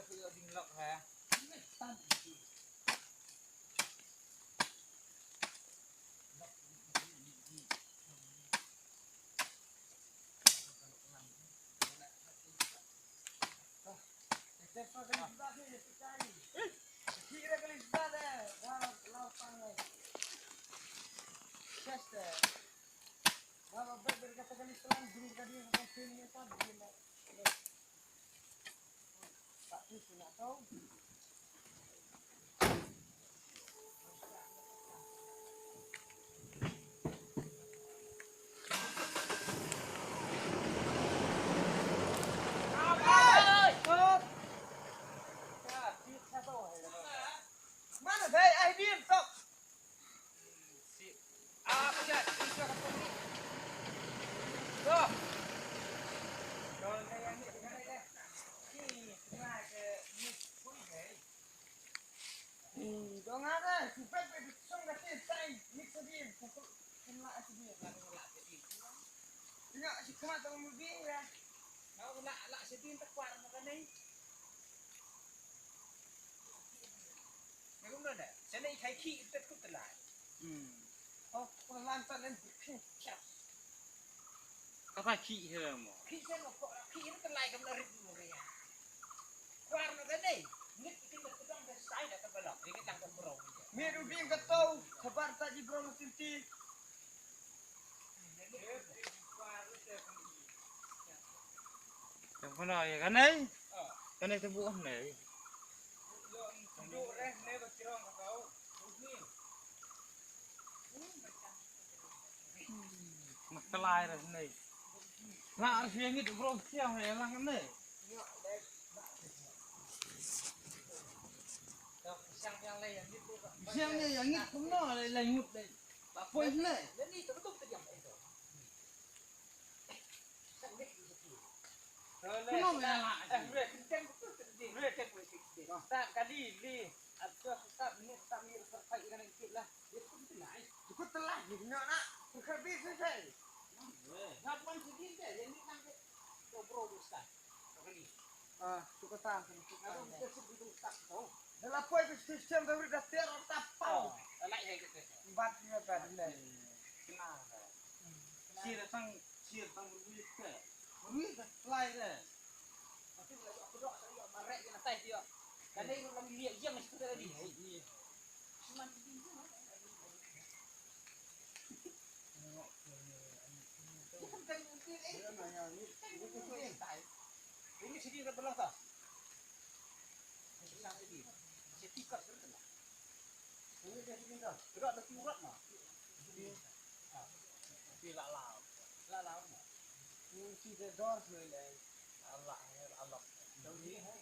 tự dình lộng hả? Mana thấy ai điên không? À, bây giờ đi cho con đi. Rồi. Rồi đây anh hiện cái này đây. Cái này cái mít cũng thế. Đó ngắt đấy, chụp phép về xong cái tiền tay mix đi, không lại cái gì là không lại cái gì. Thế nhá, chỉ không tao mới biết ra. Nó lạ sẽ tin tất quan một cái này. Mày cũng đơn này, sẽ đây thấy khi tất cũng tất lại. Còn làm sao lên Có phải khi thôi mà. khi xem một cọ Khi nó tất lại cầm nó rít một cái. Quan nó cái này, nít cái vật trong cái sai là cái vật lọc, cái lăng cái bro. mẹ đu điên cái tàu, khabar tak di bro mesin ti. Không có nói cái này. Cái này tôi buông này. Duduk deh, ni berkira kau. Mặc cái lai rồi này. Lạ phía nghịch bro treo này là cái này. Sang yang lain itu. Xem này nghịch cũng nó này là ngụt đây. Bà quên này. Dan ni tertutup terdiam itu. Cái nó là lạ. Mereka kencang betul terdiam. Mereka kencang. Tak kali li. Atau tak ni tak mir terkait dengan itu lah. Dia pun tenai. Aku telah ni nak nak. Bukan bisa saya. Ngapain sedih deh? Ini kan bro ustaz. Kali. Suka tahu. Kalau kita sebut ustaz tahu. Dalam apa itu sistem baru dah teror tapau. Lại hay cái Bat ni apa ni? kenapa? Chia sang một cái cái. Một cái lai này. Tapi kalau aku dok saya marek kena tai dia. Karena itu kami lihat dia mesti ada di. Cuma di ini sedih ke belah tak? Sedang sedih. Setikat betul tak? Ini dia sedih tak? Gerak ada urat mah. Thì lạ lạ. Lah lah. Ini kita dor boleh. Allah Allah. Đâu đi hết.